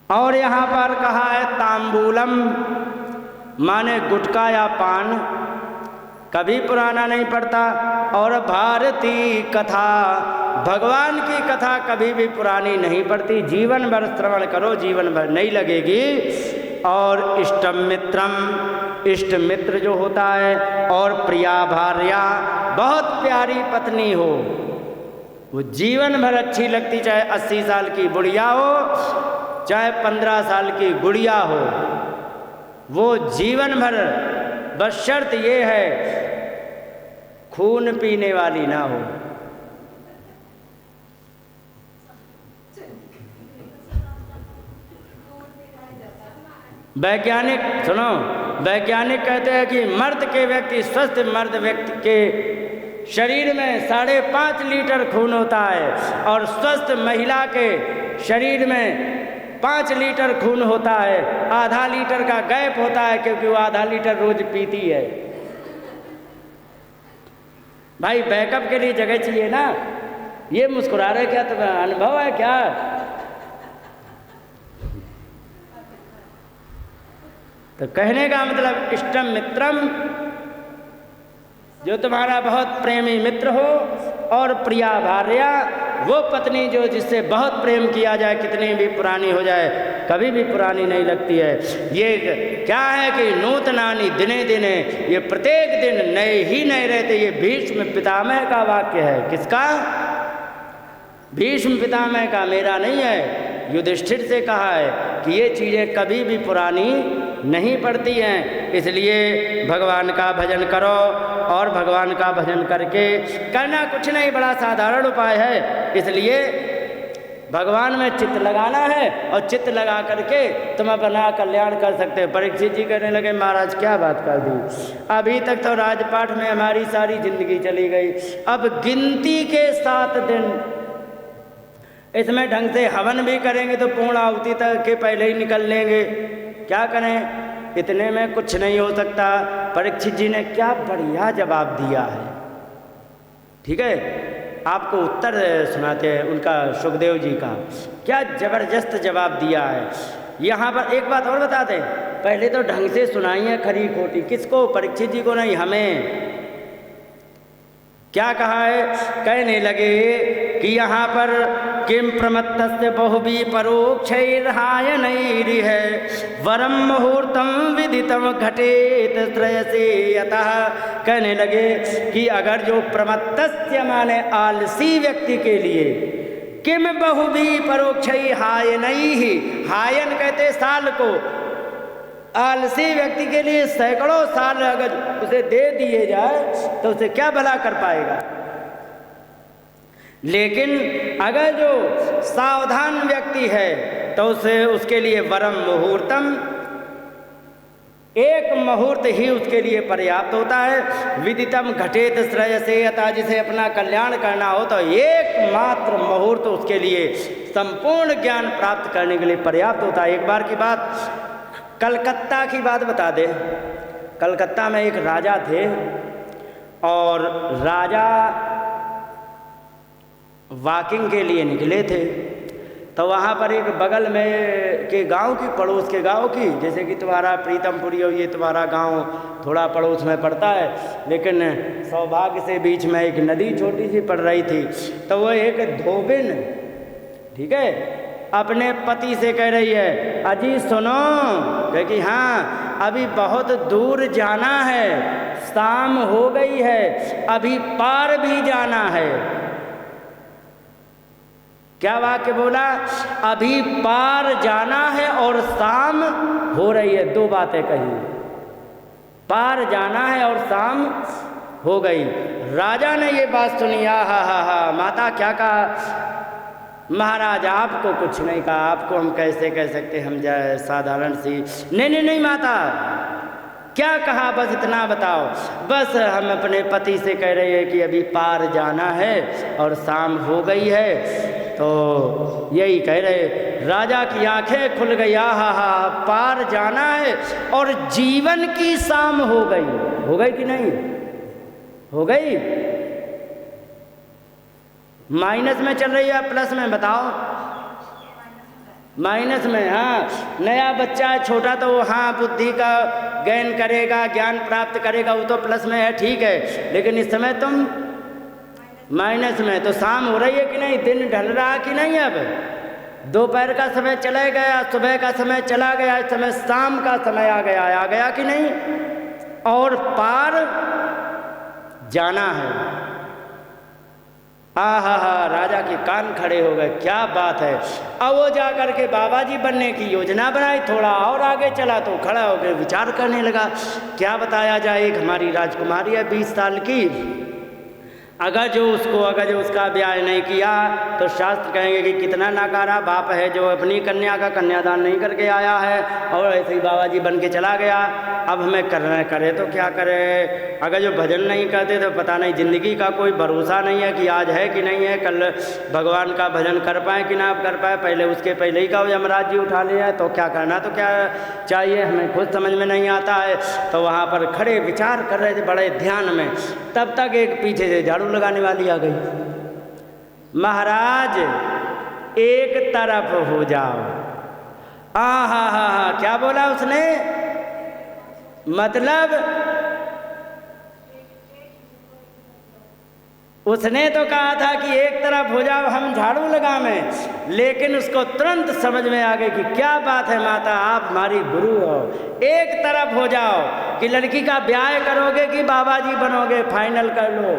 और यहाँ पर कहा है तांबूलम, माने गुटखा या पान, कभी पुराना नहीं पड़ता। और भारती कथा, भगवान की कथा कभी भी पुरानी नहीं पड़ती, जीवन भर श्रवण करो, जीवन भर नहीं लगेगी। और इष्टम मित्रम, इष्ट मित्र जो होता है, और प्रिया भार्या, बहुत प्यारी पत्नी हो, वो जीवन भर अच्छी लगती, चाहे 80 साल की बुढ़िया हो, चाहे 15 साल की गुड़िया हो, वो जीवन भर, बस शर्त ये है खून पीने वाली ना हो। वैज्ञानिक सुनो, वैज्ञानिक कहते हैं कि मर्द के व्यक्ति, स्वस्थ मर्द व्यक्ति के शरीर में 5.5 लीटर खून होता है, और स्वस्थ महिला के शरीर में 5 लीटर खून होता है। आधा लीटर का गैप होता है, क्योंकि वो आधा लीटर रोज पीती है। भाई बैकअप के लिए जगह चाहिए ना। ये मुस्कुरा रहे, क्या तुम्हें अनुभव है क्या? तो कहने का मतलब इष्टम मित्रम, जो तुम्हारा बहुत प्रेमी मित्र हो, और प्रिया भार्या, वो पत्नी जो जिससे बहुत प्रेम किया जाए, कितनी भी पुरानी हो जाए, कभी भी पुरानी नहीं लगती है। ये क्या है कि नूतनानि दिने दिने, ये प्रत्येक दिन नए ही नए रहते। ये भीष्म पितामह का वाक्य है। किसका? भीष्म पितामह का, मेरा नहीं है। युधिष्ठिर से कहा है कि ये चीज़ें कभी भी पुरानी नहीं पड़ती हैं। इसलिए भगवान का भजन करो, और भगवान का भजन करके करना कुछ नहीं, बड़ा साधारण उपाय है। इसलिए भगवान में चित्त लगाना है, और चित्त लगा करके तुम अपना कल्याण कर सकते हो। परीक्षित जी कहने लगे, महाराज क्या बात कर दी, अभी तक तो राजपाट में हमारी सारी जिंदगी चली गई, अब गिनती के 7 दिन, इसमें ढंग से हवन भी करेंगे तो पूर्ण आहुति तक के पहले ही निकल लेंगे, क्या करें, इतने में कुछ नहीं हो सकता। परीक्षित जी ने क्या बढ़िया जवाब दिया है। ठीक है, आपको उत्तर सुनाते हैं उनका, सुखदेव जी का, क्या जबरदस्त जवाब दिया है। यहाँ पर एक बात और बता दें, पहले तो ढंग से सुनाई है खरी खोटी, किसको? परीक्षित जी को नहीं, हमें। क्या कहा है? कहने लगे कि यहाँ पर किम प्रमत्तस्य बहुभी परोक्षैर्हायनैरिह वरम मुहूर्तम विदितम घटेत श्रेयसे यतः। कहने लगे कि अगर जो प्रमत्तस्य माने आलसी व्यक्ति के लिए, किम बहुभी परोक्षैर्हायनैः, हायन कहते साल को, आलसी व्यक्ति के लिए सैकड़ों साल अगर उसे दे दिए जाए तो उसे क्या भला कर पाएगा। लेकिन अगर जो सावधान व्यक्ति है तो उसे, उसके लिए वरम मुहूर्तम, एक मुहूर्त ही उसके लिए पर्याप्त होता है। विदितम घटेत श्रेयसे यतः, जिसे अपना कल्याण करना हो तो एकमात्र मुहूर्त उसके लिए संपूर्ण ज्ञान प्राप्त करने के लिए पर्याप्त होता है। एक बार की बात, कलकत्ता की बात बता दे। कलकत्ता में एक राजा थे, और राजा वॉकिंग के लिए निकले थे। तो वहाँ पर एक बगल में के गांव की, पड़ोस के गांव की, जैसे कि तुम्हारा प्रीतमपुरी हो, ये तुम्हारा गांव थोड़ा पड़ोस में पड़ता है, लेकिन सौभाग्य से बीच में एक नदी छोटी सी पड़ रही थी। तो वो एक धोबिन, ठीक है, अपने पति से कह रही है, अजी सुनो, कहे कि हाँ अभी बहुत दूर जाना है, शाम हो गई है, अभी पार भी जाना है। क्या वाक्य बोला? अभी पार जाना है और शाम हो रही है, दो बातें कही, पार जाना है और शाम हो गई। राजा ने ये बात सुनी, हा, माता क्या कहा? महाराज आपको कुछ नहीं कहा, आपको हम कैसे कह सकते, हम जाए साधारण सी। नहीं माता, क्या कहा, बस इतना बताओ। बस हम अपने पति से कह रहे हैं कि अभी पार जाना है और शाम हो गई है, तो यही कह रहे। राजा की आंखें खुल गई, हा, पार जाना है और जीवन की शाम हो गई। हो गई कि नहीं हो गई? माइनस में चल रही है प्लस में? बताओ। माइनस में। हाँ, नया बच्चा है छोटा तो वो हाँ बुद्धि का ज्ञान करेगा, ज्ञान प्राप्त करेगा, वो तो प्लस में है, ठीक है, लेकिन इस समय तुम माइनस में। तो शाम हो रही है कि नहीं, दिन ढल रहा कि नहीं, अब दोपहर का समय चला गया, सुबह का समय चला गया, इस समय शाम का समय आ गया कि नहीं, और पार जाना है। हा, राजा के कान खड़े हो गए, क्या बात है। अब वो जा कर के बाबा जी बनने की योजना बनाई, थोड़ा और आगे चला तो खड़ा होकर विचार करने लगा, क्या बताया जाए। एक हमारी राजकुमारी है 20 साल की, अगर जो उसका ब्याह नहीं किया तो शास्त्र कहेंगे कि कितना नाकारा बाप है जो अपनी कन्या का कन्यादान नहीं करके आया है और ऐसे ही बाबा जी बन के चला गया। अब हमें करे तो क्या करे, अगर जो भजन नहीं करते तो पता नहीं, ज़िंदगी का कोई भरोसा नहीं है कि आज है कि नहीं है, कल भगवान का भजन कर पाए कि ना कर पाए, पहले उसके पहले ही का यमराज जी उठा लिया, तो क्या करना, तो क्या चाहिए, हमें खुद समझ में नहीं आता है। तो वहाँ पर खड़े विचार कर रहे थे बड़े ध्यान में, तब तक एक पीछे से झाड़ू लगाने वाली आ गई। महाराज एक तरफ हो जाओ। हा, क्या बोला उसने, मतलब उसने तो कहा था कि एक तरफ हो जाओ, हम झाड़ू लगावें, लेकिन उसको तुरंत समझ में आ गई कि क्या बात है माता, आप हमारी गुरु हो, एक तरफ हो जाओ कि लड़की का ब्याह करोगे कि बाबा जी बनोगे, फाइनल कर लो,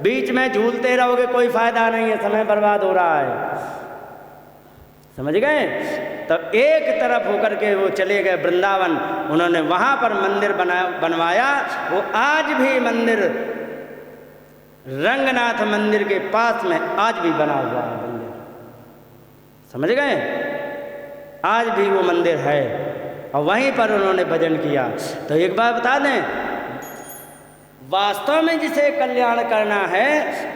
बीच में झूलते रहोगे कोई फायदा नहीं है, समय बर्बाद हो रहा है, समझ गए। तब एक तरफ होकर के वो चले गए वृंदावन, उन्होंने वहाँ पर मंदिर बनवाया। वो आज भी मंदिर रंगनाथ मंदिर के पास में आज भी बना हुआ है मंदिर, समझ गए, आज भी वो मंदिर है और वहीं पर उन्होंने भजन किया। तो एक बात बता दें, वास्तव में जिसे कल्याण करना है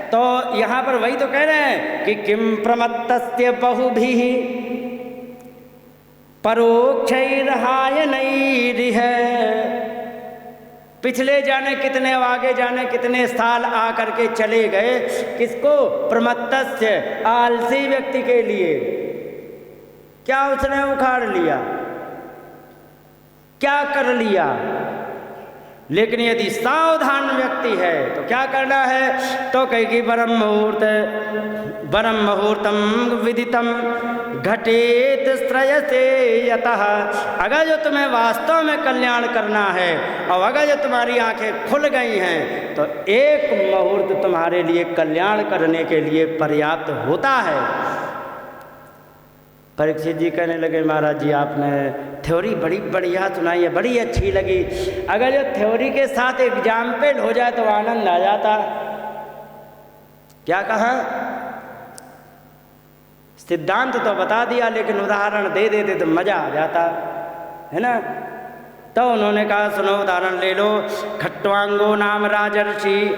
तो यहाँ पर वही तो कह रहे हैं कि किम प्रमत्तस्य बहुभिः परोक्षैर्हायनैरिह। पिछले जाने कितने, आगे जाने कितने साल आ करके चले गए, किसको, प्रमत्तस्य, आलसी व्यक्ति के लिए। क्या उसने उखाड़ लिया, क्या कर लिया, लेकिन यदि सावधान व्यक्ति है तो क्या करना है, तो कहेगी परम मुहूर्तम विदितम घटेत श्रेयसे यतः। अगर जो तुम्हें वास्तव में कल्याण करना है और अगर जो तुम्हारी आंखें खुल गई हैं तो एक मुहूर्त तुम्हारे लिए कल्याण करने के लिए पर्याप्त होता है। परीक्षित जी कहने लगे, महाराज जी आपने थ्योरी बड़ी बढ़िया सुनाई है, बड़ी अच्छी लगी, अगर जो थ्योरी के साथ एग्जाम्पल हो जाए तो आनंद आ जाता। क्या कहा, सिद्धांत तो बता दिया लेकिन उदाहरण दे देते तो मजा आ जाता है ना। तो उन्होंने कहा सुनो उदाहरण ले लो, खट्वांगो नाम राजर्षि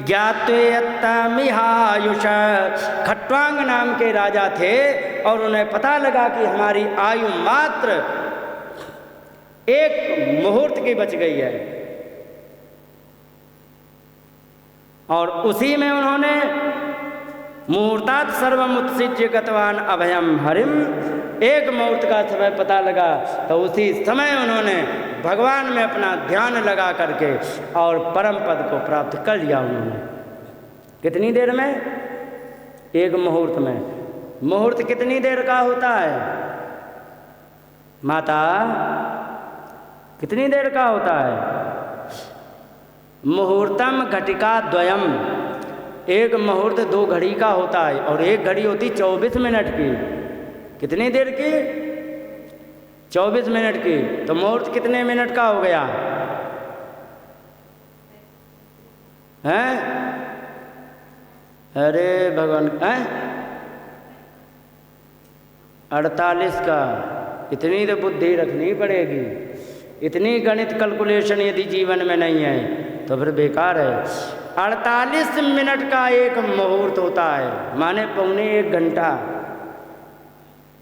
ज्ञात्वेयत्तमिहायुष। खट्वांग नाम के राजा थे और उन्हें पता लगा कि हमारी आयु मात्र एक मुहूर्त की बच गई है, और उसी में उन्होंने मुहूर्तात् सर्वमुत्सृज्य गतवान अभयम हरिम, एक मुहूर्त का समय पता लगा तो उसी समय उन्होंने भगवान में अपना ध्यान लगा करके और परम पद को प्राप्त कर लिया उन्होंने। कितनी देर में, एक मुहूर्त में। मुहूर्त कितनी देर का होता है माता, कितनी देर का होता है? मुहूर्तम घटिका द्वयम, एक मुहूर्त 2 घड़ी का होता है और एक घड़ी होती 24 मिनट की। कितनी देर की? 24 मिनट की। तो मुहूर्त कितने मिनट का हो गया हैं? अरे भगवान, हैं 48 का। इतनी तो बुद्धि रखनी पड़ेगी, इतनी गणित कैलकुलेशन यदि जीवन में नहीं है तो फिर बेकार है। 48 मिनट का एक मुहूर्त होता है, माने पौने 1 घंटा,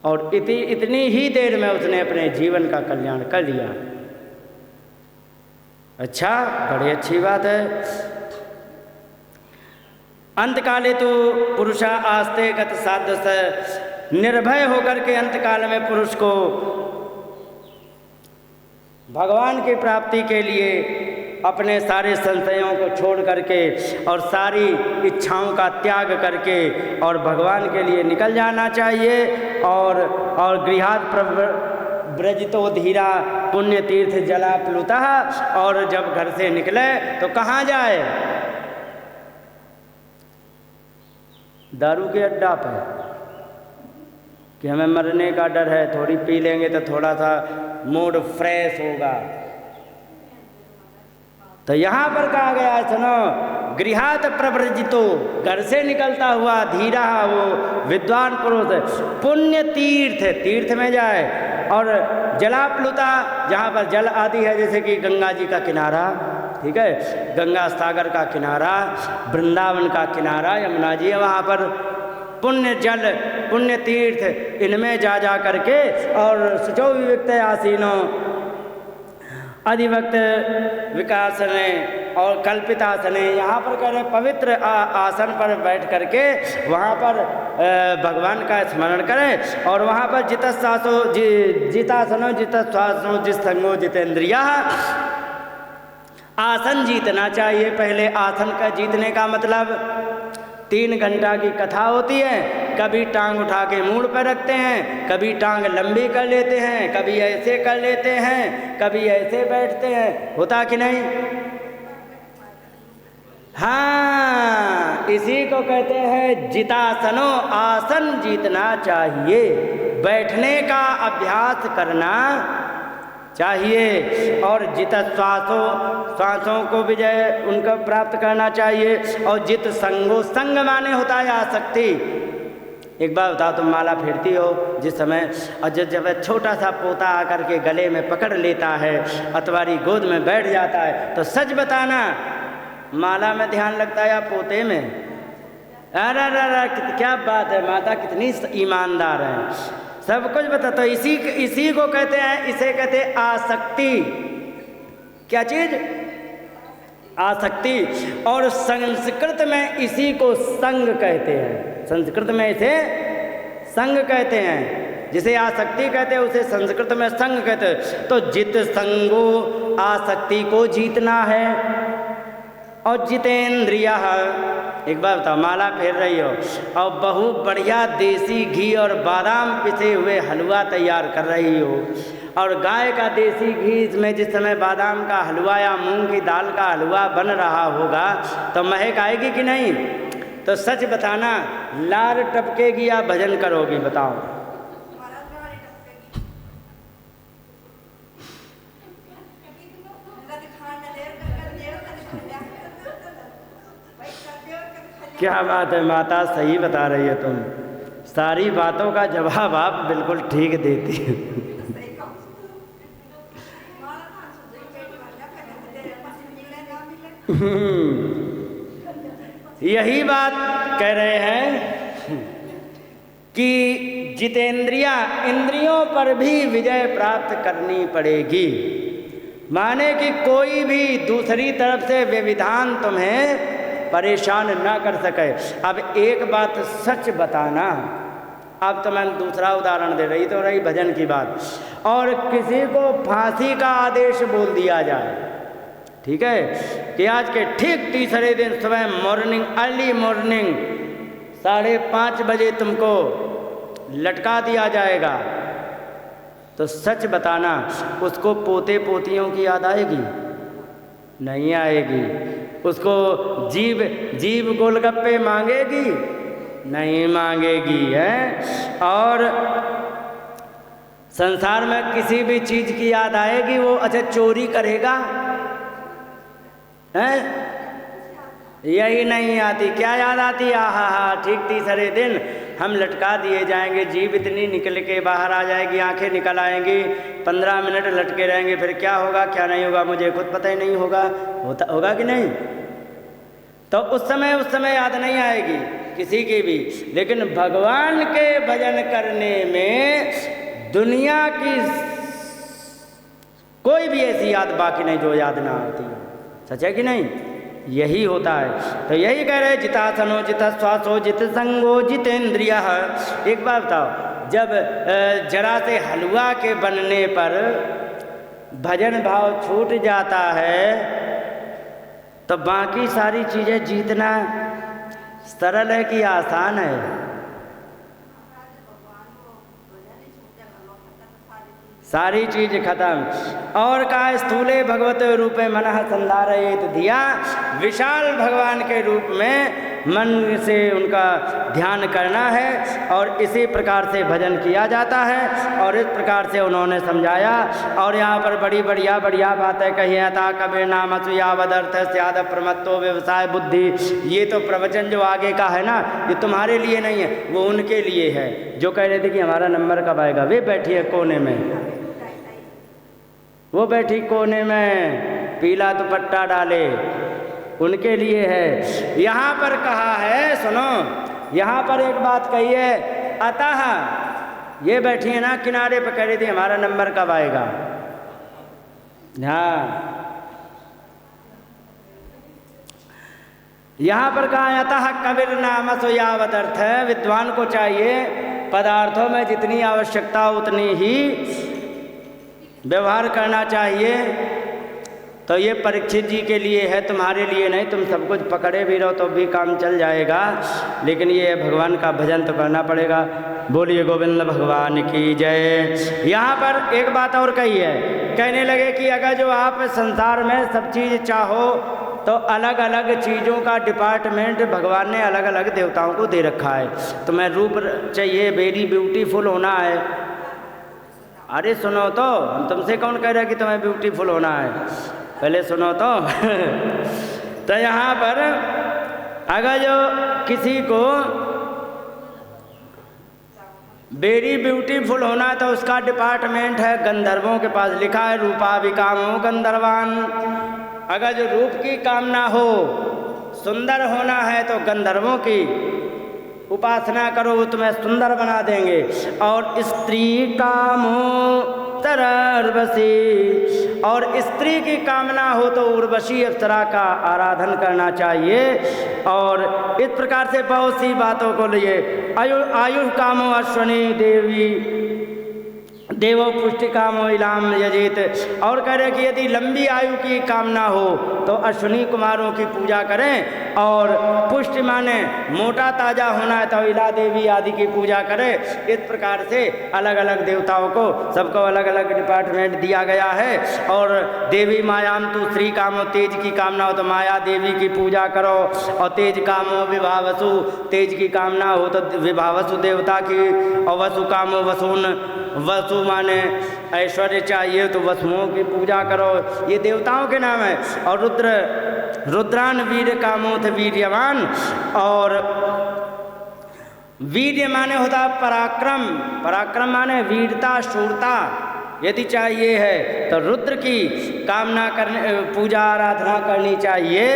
और इतनी ही देर में उसने अपने जीवन का कल्याण कर लिया। अच्छा, बड़ी अच्छी बात है। अंतकाले तो पुरुषा आस्ते गत साधस निर्भय होकर के अंतकाल में पुरुष को भगवान की प्राप्ति के लिए अपने सारे संशयों को छोड़ करके और सारी इच्छाओं का त्याग करके और भगवान के लिए निकल जाना चाहिए। और गृहात् व्रजितो धीरा पुण्य तीर्थ जला प्लुतः। और जब घर से निकले तो कहाँ जाए? दारू के अड्डा पर कि हमें मरने का डर है, थोड़ी पी लेंगे तो थोड़ा सा मूड फ्रेश होगा। तो यहाँ पर कहा गया है, सुनो, गृहात् प्रव्रजितो, घर से निकलता हुआ धीरा, वो विद्वान पुरुष पुण्य तीर्थ, तीर्थ में जाए। और जलाप्लुता, जहाँ पर जल आदि है, जैसे कि गंगा जी का किनारा, ठीक है, गंगा सागर का किनारा, वृंदावन का किनारा, यमुना जी है, वहाँ पर पुण्य जल, पुण्य तीर्थ, इनमें जा करके और शुचौ विविक्त आसीनो, अधिवक्त विकासने और कल्पितासने, यहाँ पर कह रहे पवित्र आसन पर बैठ करके वहाँ पर भगवान का स्मरण करें। और वहाँ पर जितश्वासो जितासनो जितश्वासो जितसंगो जितेंद्रिया, आसन जीतना चाहिए। पहले आसन का जीतने का मतलब 3 घंटा की कथा होती है, कभी टांग उठा के मूड़ पर रखते हैं, कभी टांग लंबी कर लेते हैं, कभी ऐसे कर लेते हैं, कभी ऐसे बैठते हैं, होता कि नहीं? हाँ, इसी को कहते हैं जितासनो, आसन जीतना चाहिए, बैठने का अभ्यास करना चाहिए। और जित श्वासों को विजय उनको प्राप्त करना चाहिए। और जित संगो, संग माने होता है आसक्ति। एक बार बताओ, तुम माला फेरती हो जिस समय, और जब छोटा सा पोता आकर के गले में पकड़ लेता है, अतवारी गोद में बैठ जाता है, तो सच बताना माला में ध्यान लगता है या पोते में? अरे क्या बात है, माता कितनी ईमानदार है, सब कुछ बता। तो इसी को कहते हैं, इसे कहते हैं आसक्ति। क्या चीज? आसक्ति। और संस्कृत में इसी को संग कहते हैं, संस्कृत में इसे संग कहते हैं। जिसे आसक्ति कहते हैं उसे संस्कृत में संग कहते हैं। तो जित संगो, आसक्ति को जीतना है। और जितेंद्रिया, एक बार बताओ, माला फेर रही हो और बहुत बढ़िया देसी घी और बादाम पिसे हुए हलवा तैयार कर रही हो, और गाय का देसी घी में जिस समय बादाम का हलवा या मूंग की दाल का हलवा बन रहा होगा तो महक आएगी कि नहीं? तो सच बताना, लार टपकेगी या भजन करोगी? बताओ। क्या बात है माता, सही बता रही है तुम, सारी बातों का जवाब आप बिल्कुल ठीक देती है। यही बात कह रहे हैं कि जितेंद्रिया, इंद्रियों पर भी विजय प्राप्त करनी पड़ेगी। माने कि कोई भी दूसरी तरफ से व्यविधान तुम्हें परेशान ना कर सके। अब एक बात सच बताना, अब तो मैं दूसरा उदाहरण दे रही, तो रही भजन की बात, और किसी को फांसी का आदेश बोल दिया जाए, ठीक है, कि आज के ठीक तीसरे दिन सुबह मॉर्निंग, अर्ली मॉर्निंग 5:30 बजे तुमको लटका दिया जाएगा, तो सच बताना उसको पोते पोतियों की याद आएगी? नहीं आएगी। उसको जीव गोलगप्पे मांगेगी? नहीं मांगेगी, है। और संसार में किसी भी चीज की याद आएगी वो? अच्छा, चोरी करेगा, है? यही नहीं आती। क्या याद आती? आहा हा, ठीक तीसरे दिन हम लटका दिए जाएंगे, जीभ इतनी निकल के बाहर आ जाएगी, आंखें निकल आएंगी, 15 मिनट लटके रहेंगे, फिर क्या होगा क्या नहीं होगा मुझे खुद पता ही नहीं होगा, होगा कि नहीं? तो उस समय याद नहीं आएगी किसी की भी। लेकिन भगवान के भजन करने में दुनिया की कोई भी ऐसी याद बाकी नहीं जो याद ना आती है। सच है कि नहीं? यही होता है। तो यही कह रहे जितासनो जित श्वासो जित संगो जितेंद्रिय। एक बात बताओ, जब जरा से हलवा के बनने पर भजन भाव छूट जाता है तो बाकी सारी चीज़ें जीतना सरल है कि आसान है? सारी चीज खत्म। और कहा स्थूले भगवत रूपे मनः संधारयेत धिया, विशाल भगवान के रूप में मन से उनका ध्यान करना है और इसी प्रकार से भजन किया जाता है। और इस प्रकार से उन्होंने समझाया। और यहाँ पर बड़ी बढ़िया बातें कही हैं। था कबीर नाम सुयावदर्थ स्याद प्रमत्तो व्यवसाय बुद्धि। ये तो प्रवचन जो आगे का है ना, ये तुम्हारे लिए नहीं है, वो उनके लिए है जो कह रहे थे कि हमारा नंबर कब आएगा। वे बैठी है कोने में, वो बैठी कोने में पीला दुपट्टा डाले, उनके लिए है। यहाँ पर कहा है, सुनो, यहाँ पर एक बात कही है, अतः ये बैठी है ना किनारे पर, कह रही थी हमारा नंबर कब आएगा। हाँ, यहाँ पर कहा अतः कबीर नाम सोयावत अर्थ है। विद्वान को चाहिए पदार्थों में जितनी आवश्यकता उतनी ही व्यवहार करना चाहिए। तो ये परीक्षित जी के लिए है, तुम्हारे लिए नहीं। तुम सब कुछ पकड़े भी रहो तो भी काम चल जाएगा, लेकिन ये भगवान का भजन तो करना पड़ेगा। बोलिए गोविंद भगवान की जय। यहाँ पर एक बात और कही है, कहने लगे कि अगर जो आप संसार में सब चीज़ चाहो तो अलग अलग चीज़ों का डिपार्टमेंट भगवान ने अलग अलग देवताओं को दे रखा है। तुम्हें रूप चाहिए, वेरी ब्यूटीफुल होना है। अरे सुनो तो, हम तुमसे कौन कह रहा है कि तुम्हें ब्यूटीफुल होना है, पहले सुनो तो। तो यहाँ पर अगर जो किसी को वेरी ब्यूटीफुल होना है तो उसका डिपार्टमेंट है गंधर्वों के पास, लिखा है रूपा विकामो गंधर्वान। अगर जो रूप की कामना हो, सुंदर होना है तो गंधर्वों की उपासना करो, वो तुम्हें सुंदर बना देंगे। और स्त्री कामो तरर्वशी, और स्त्री की कामना हो तो उर्वशी अप्सरा का आराधन करना चाहिए। और इस प्रकार से बहुत सी बातों को लिए आयु कामो अश्वनी देवी देवो पुष्टि कामो इलाम यजेत। और कह रहे कि यदि लंबी आयु की कामना हो तो अश्विनी कुमारों की पूजा करें, और पुष्टि माने मोटा ताजा होना है तो इला देवी आदि की पूजा करें। इस प्रकार से अलग अलग देवताओं को सबको अलग अलग डिपार्टमेंट दिया गया है। और देवी मायाम तू श्री कामो, तेज की कामना हो तो माया देवी की पूजा करो। और तेज कामो विभावसु, तेज की कामना हो तो विभावसु देवता की। और वसु कामो वसून, वसु माने ऐश्वर्य चाहिए तो वसुओं की पूजा करो। ये देवताओं के नाम है। और रुद्रान वीर कामोथ वीर्यवान, और वीर्य माने होता पराक्रम, पराक्रम माने वीरता शूरता यदि चाहिए है तो रुद्र की कामना करने, पूजा आराधना करनी चाहिए।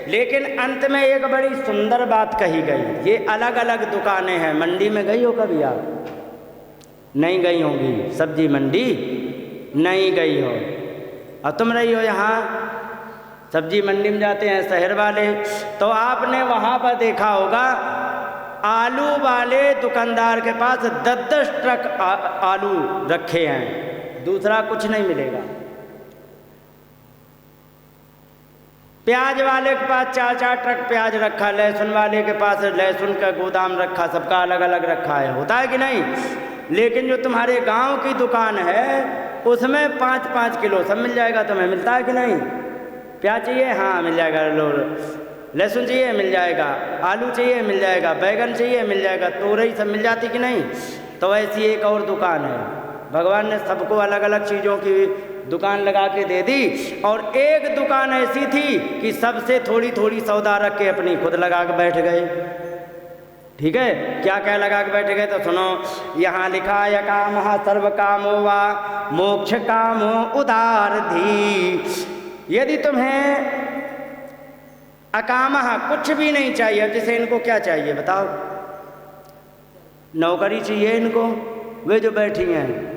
लेकिन अंत में एक बड़ी सुंदर बात कही गई। ये अलग अलग दुकानें हैं। मंडी में गई हो कभी आप? नहीं गई होंगी, सब्जी मंडी नहीं गई हो। और तुम रही हो यहाँ सब्जी मंडी में जाते हैं शहर वाले, तो आपने वहाँ पर देखा होगा आलू वाले दुकानदार के पास 10-10 ट्रक आलू रखे हैं, दूसरा कुछ नहीं मिलेगा। प्याज वाले के पास 4-4 ट्रक प्याज रखा, लहसुन वाले के पास लहसुन का गोदाम रखा, सबका अलग अलग रखा है, होता है कि नहीं? लेकिन जो तुम्हारे गांव की दुकान है उसमें 5-5 किलो सब मिल जाएगा। तुम्हें मिलता है कि नहीं? प्याज चाहिए, हाँ मिल जाएगा। लहसुन चाहिए, मिल जाएगा। आलू चाहिए, मिल जाएगा। बैगन चाहिए, मिल जाएगा। तोरई सब मिल जाती कि नहीं? तो ऐसी एक और दुकान है। भगवान ने सबको अलग अलग चीज़ों की दुकान लगा के दे दी। और एक दुकान ऐसी थी कि सबसे थोड़ी थोड़ी सौदा रख के अपनी खुद लगा के बैठ गए। ठीक है, क्या क्या लगा के बैठ गए तो सुनो। यहाँ लिखा है कामः सर्व कामो वा मोक्ष कामो उदार धी। यदि तुम्हें अकामः कुछ भी नहीं चाहिए, जैसे इनको क्या चाहिए बताओ? नौकरी चाहिए इनको, वे जो बैठी हैं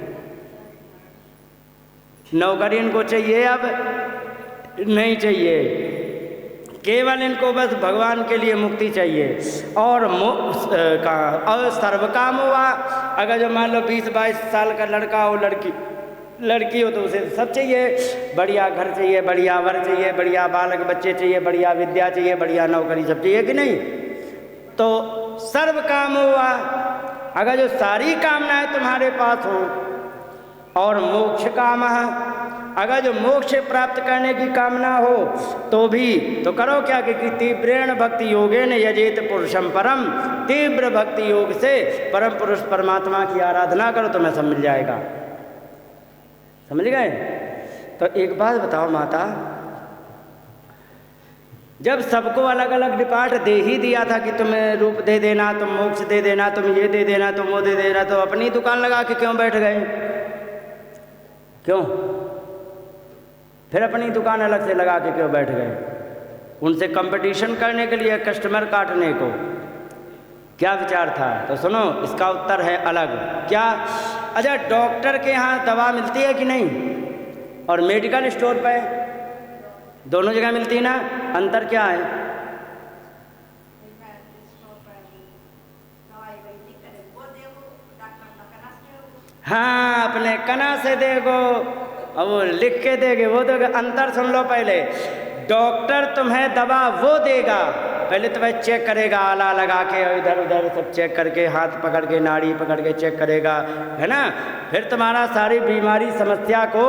नौकरी इनको चाहिए, अब नहीं चाहिए। केवल इनको बस भगवान के लिए मुक्ति चाहिए। और सर्व काम हुआ, अगर जो मान लो 20-22 साल का लड़का हो, लड़की हो, तो उसे सब चाहिए, बढ़िया घर चाहिए, बढ़िया वर चाहिए, बढ़िया बालक बच्चे चाहिए, बढ़िया विद्या चाहिए, बढ़िया नौकरी, सब चाहिए कि नहीं। तो सर्व काम हुआ, अगर जो सारी कामनाएं तुम्हारे पास हो। और मोक्ष काम, अगर जो मोक्ष प्राप्त करने की कामना हो तो भी तो करो क्या कि तीव्रेण भक्ति योगेन यजेत पुरुषम परम, तीव्र भक्ति योग से परम पुरुष परमात्मा की आराधना करो, तुम्हें सब मिल जाएगा। समझ गए। तो एक बात बताओ माता, जब सबको अलग अलग डिपार्ट दे ही दिया था कि तुम्हें रूप दे देना, तुम मोक्ष दे देना, तुम ये दे देना, तुम वो दे देना, तो अपनी दुकान लगा के क्यों बैठ गए? क्यों? फिर अपनी दुकान अलग से लगा के क्यों बैठ गए? उनसे कंपटीशन करने के लिए, कस्टमर काटने को? क्या विचार था? तो सुनो, इसका उत्तर है अलग। क्या? अच्छा, डॉक्टर के यहाँ दवा मिलती है कि नहीं? और मेडिकल स्टोर पे दोनों जगह मिलती है ना? अंतर क्या है? हाँ, अपने कना से देखो, अब वो लिख के देंगे, वो तो अंतर सुन लो पहले। डॉक्टर तुम्हें दवा वो देगा, पहले तुम्हें चेक करेगा, आला लगा के इधर उधर सब चेक करके, हाथ पकड़ के, नाड़ी पकड़ के चेक करेगा, है ना। फिर तुम्हारा सारी बीमारी समस्या को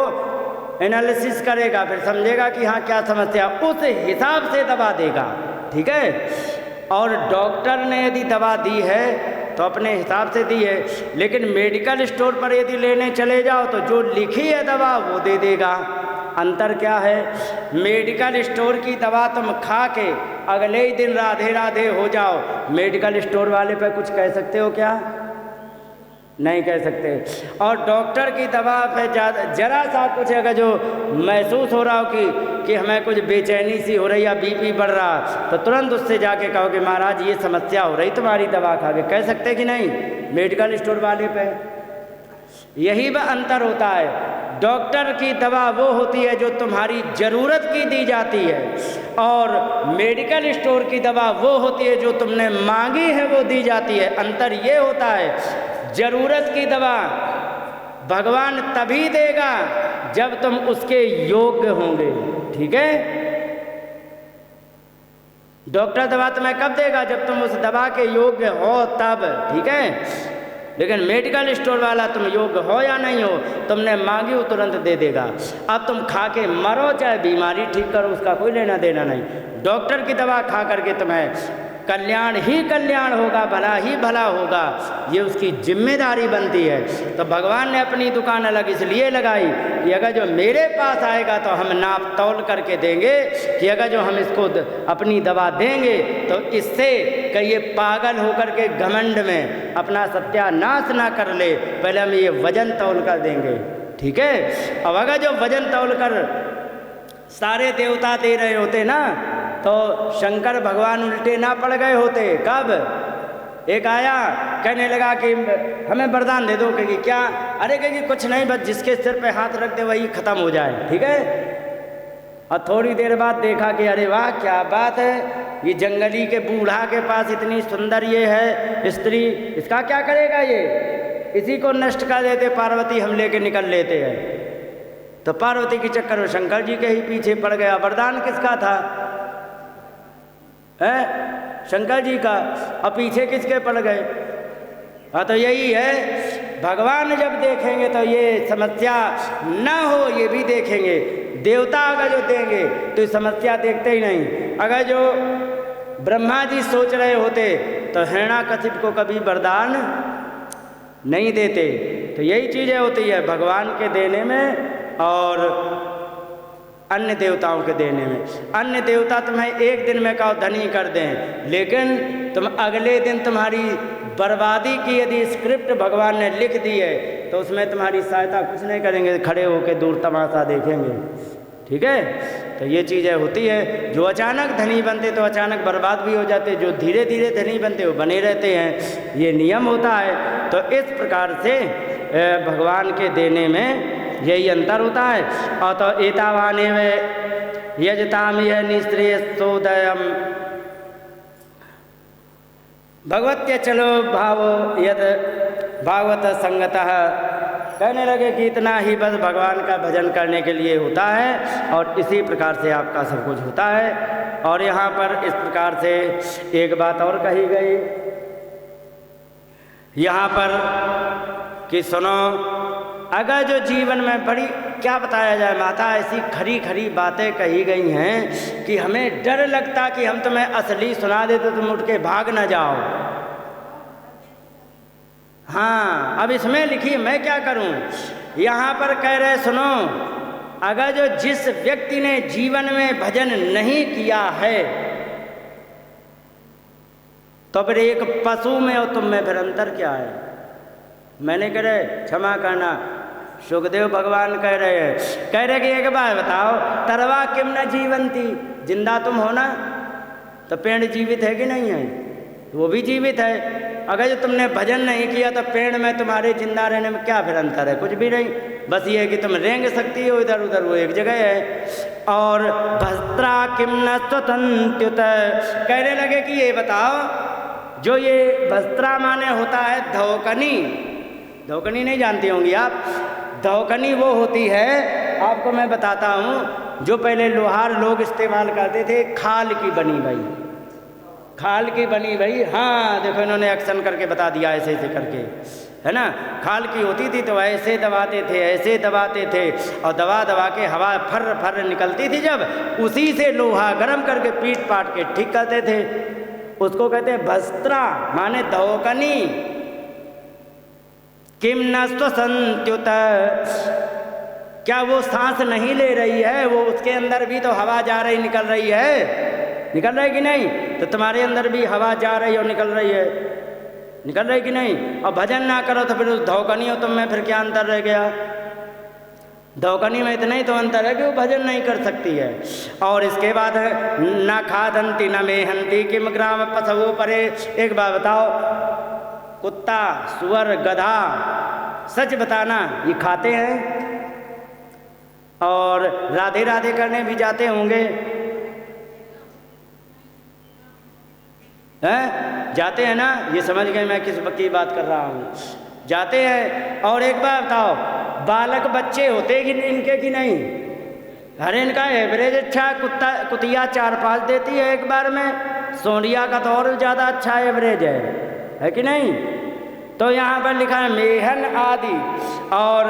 एनालिसिस करेगा, फिर समझेगा कि हाँ क्या समस्या, उस हिसाब से दवा देगा। ठीक है। और डॉक्टर ने यदि दवा दी है तो अपने हिसाब से दी है, लेकिन मेडिकल स्टोर पर यदि लेने चले जाओ तो जो लिखी है दवा वो दे देगा। अंतर क्या है? मेडिकल स्टोर की दवा तुम खा के अगले ही दिन राधे राधे हो जाओ, मेडिकल स्टोर वाले पे कुछ कह सकते हो क्या? नहीं कह सकते। और डॉक्टर की दवा पे जरा सा कुछ अगर जो महसूस हो रहा हो कि हमें कुछ बेचैनी सी हो रही या बीपी बढ़ रहा, तो तुरंत उससे जाके कहो कि महाराज ये समस्या हो रही, तुम्हारी दवा खा के, कह सकते कि नहीं? मेडिकल स्टोर वाले पे यही वह अंतर होता है। डॉक्टर की दवा वो होती है जो तुम्हारी ज़रूरत की दी जाती है, और मेडिकल स्टोर की दवा वो होती है जो तुमने मांगी है वो दी जाती है। अंतर ये होता है, ज़रूरत की दवा भगवान तभी देगा जब तुम उसके योग्य होंगे। ठीक है। डॉक्टर दवा तुम्हें कब देगा? जब तुम उस दवा के योग्य हो तब। ठीक है। लेकिन मेडिकल स्टोर वाला तुम योग्य हो या नहीं हो, तुमने मांगी हो तुरंत दे देगा। अब तुम खा के मरो चाहे बीमारी ठीक करो, उसका कोई लेना देना नहीं। डॉक्टर की दवा खा करके तुम्हें कल्याण ही कल्याण होगा, भला ही भला होगा, ये उसकी जिम्मेदारी बनती है। तो भगवान ने अपनी दुकान अलग इसलिए लगाई कि अगर जो मेरे पास आएगा तो हम नाप तौल करके देंगे, कि अगर जो हम इसको अपनी दवा देंगे तो इससे कि ये पागल होकर के घमंड में अपना सत्यानाश ना कर ले, पहले हम ये वजन तौल कर देंगे। ठीक है। अब अगर जो वजन तौल कर सारे देवता दे रहे होते ना, तो शंकर भगवान उल्टे ना पड़ गए होते। कब? एक आया कहने लगा कि हमें वरदान दे दो, कहेगी क्या? अरे कहेगी कुछ नहीं, बस जिसके सिर पे हाथ रख दे वही खत्म हो जाए। ठीक है। और थोड़ी देर बाद देखा कि अरे वाह क्या बात है, ये जंगली के बूढ़ा के पास इतनी सुंदर ये है स्त्री, इसका क्या करेगा ये? इसी को नष्ट कर देते, पार्वती हम लेके निकल लेते हैं। तो पार्वती के चक्कर में शंकर जी के ही पीछे पड़ गया। वरदान किसका था? है शंकर जी का। अब पीछे किसके पड़ गए? हाँ, तो यही है, भगवान जब देखेंगे तो ये समस्या ना हो ये भी देखेंगे। देवता अगर जो देंगे तो समस्या देखते ही नहीं। अगर जो ब्रह्मा जी सोच रहे होते तो हिरण्याकशिप को कभी वरदान नहीं देते। तो यही चीज़ें होती है भगवान के देने में और अन्य देवताओं के देने में। अन्य देवता तुम्हें एक दिन में कहो धनी कर दें, लेकिन तुम अगले दिन तुम्हारी बर्बादी की यदि स्क्रिप्ट भगवान ने लिख दी है तो उसमें तुम्हारी सहायता कुछ नहीं करेंगे, खड़े होकर दूर तमाशा देखेंगे। ठीक है। तो ये चीज़ें होती है। जो अचानक धनी बनते तो अचानक बर्बाद भी हो जाते, जो धीरे धीरे धनी बनते वो बने रहते हैं। ये नियम होता है। तो इस प्रकार से भगवान के देने में यही अंतर होता है। और तो एतावाने में यजताम यह निःश्रेयसोदयम। भगवत्य चलो भावो यद भागवत संगतः। कहने लगे कि इतना ही बस भगवान का भजन करने के लिए होता है और इसी प्रकार से आपका सब कुछ होता है। और यहाँ पर इस प्रकार से एक बात और कही गई यहाँ पर कि सुनो, अगर जो जीवन में बड़ी क्या बताया जाए माता, ऐसी खरी खरी बातें कही गई हैं कि हमें डर लगता कि हम तुम्हें असली सुना देते तो तुम उठ के भाग ना जाओ। हाँ, अब इसमें लिखी मैं क्या करूं। यहाँ पर कह रहे सुनो, अगर जो जिस व्यक्ति ने जीवन में भजन नहीं किया है तो फिर एक पशु में और तुम में फिर अंतर क्या है। मैंने कह रहे क्षमा करना, सुखदेव भगवान कह रहे कि एक बार बताओ, तरवा किम न जीवंती, जिंदा तुम हो ना, तो पेड़ जीवित है कि नहीं है? वो भी जीवित है। अगर जो तुमने भजन नहीं किया तो पेड़ में तुम्हारे जिंदा रहने में क्या फिर अंतर है? कुछ भी नहीं। बस ये है कि तुम रेंग सकती हो इधर उधर, वो एक जगह है। और भस्त्रा किम न स्वतंत्युत, कहने लगे कि ये बताओ, जो ये भस्त्रा माने होता है धौकनी। धौकनी नहीं जानती होंगी आप। धौकनी वो होती है, आपको मैं बताता हूँ, जो पहले लोहार लोग इस्तेमाल करते थे, खाल की बनी भाई, खाल की बनी भाई। हाँ देखो, इन्होंने एक्शन करके बता दिया ऐसे ऐसे करके, है ना। खाल की होती थी तो ऐसे दबाते थे, ऐसे दबाते थे, और दबा दबा के हवा फर फर निकलती थी, जब उसी से लोहा गर्म करके पीट पाट के ठीक करते थे। उसको कहते हैं भस्त्रा, माने धौकनी। किम न स्वसंत्युत, क्या वो सांस नहीं ले रही है? वो उसके अंदर भी तो हवा जा रही निकल रही है, निकल रही कि नहीं? तो तुम्हारे अंदर भी हवा जा रही और निकल रही है, निकल रही कि नहीं? और भजन ना करो तो फिर उस धौकनी और तुम में फिर क्या अंतर रह गया? धौकनी में इतना ही तो अंतर है कि वो भजन नहीं कर सकती है। और इसके बाद है न खादंती न मेहंती किम ग्राम पशवो परे। एक बात बताओ, कुत्ता, सुअर, गधा, सच बताना ये खाते हैं और राधे राधे करने भी जाते होंगे, हैं? जाते हैं ना? ये समझ गए मैं किस की बात कर रहा हूँ। जाते हैं। और एक बार बताओ, बालक बच्चे होते कि इनके कि नहीं? अरे इनका एवरेज अच्छा, कुतिया 4-5 देती है एक बार में, सोनिया का तो और ज़्यादा अच्छा एवरेज है कि नहीं? तो यहाँ पर लिखा है मेहन आदि, और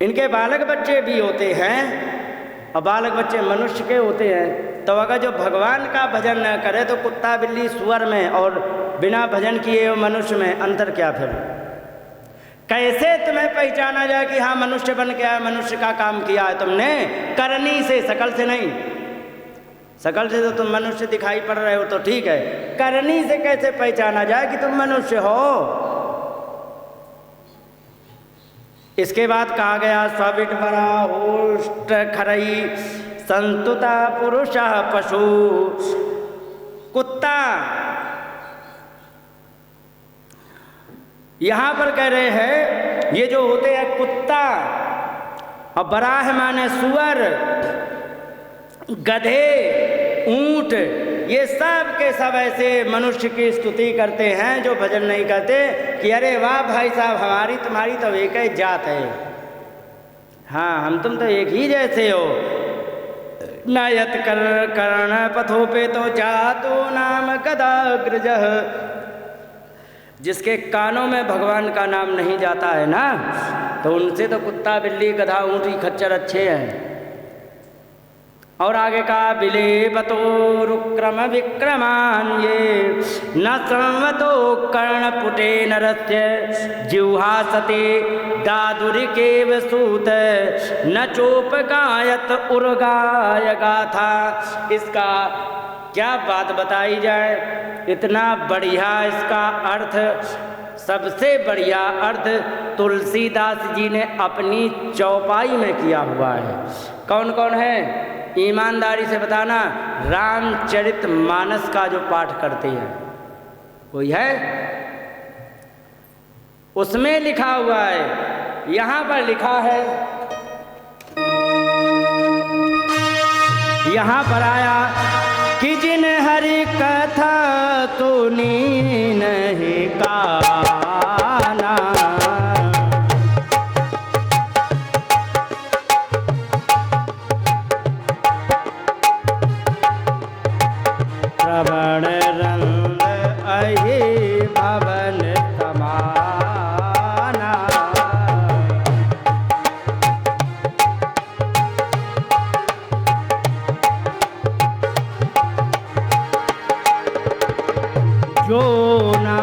इनके बालक बच्चे भी होते हैं, और बालक बच्चे मनुष्य के होते हैं। तो अगर जो भगवान का भजन न करे तो कुत्ता बिल्ली सुअर में और बिना भजन किए मनुष्य में अंतर क्या? फिर कैसे तुम्हें पहचाना जाए कि हाँ मनुष्य बन के आया, मनुष्य का काम किया है तुमने? करनी से, शकल से नहीं। शकल से तो तुम मनुष्य दिखाई पड़ रहे हो तो ठीक है, करनी से कैसे पहचाना जाए कि तुम मनुष्य हो? इसके बाद कहा गया सविट बरा होष्ट खरई संतुता पुरुष पशु। कुत्ता यहाँ पर कह रहे हैं ये जो होते हैं कुत्ता, और बराह माने सुअर, गधे, ऊंट, ये सब के सब ऐसे मनुष्य की स्तुति करते हैं जो भजन नहीं करते कि अरे वाह भाई साहब, हमारी तुम्हारी तो एक ही जात है, हाँ हम तुम तो एक ही जैसे हो। नयत कर्ण पथो पे तो जातो नाम गदाग्रज। जिसके कानों में भगवान का नाम नहीं जाता है ना, तो उनसे तो कुत्ता बिल्ली गधा ऊँट खच्चर अच्छे हैं। और आगे का बिलेबतो रुक्रम विक्रमान ये न संवतो कर्णपुटे नरस्य जिह्वा सते दादुरिकेव सूत न चोप गायत उर्गाय गाथा। इसका क्या बात बताई जाए, इतना बढ़िया इसका अर्थ, सबसे बढ़िया अर्थ तुलसीदास जी ने अपनी चौपाई में किया हुआ है। कौन कौन है? ईमानदारी से बताना, रामचरितमानस का जो पाठ करते हैं कोई है? उसमें लिखा हुआ है, यहाँ पर लिखा है यहाँ पर आया कि जिन हरि कथा सुनी नहीं काना, श्रवण रंग अहि भवन समाना। जो ना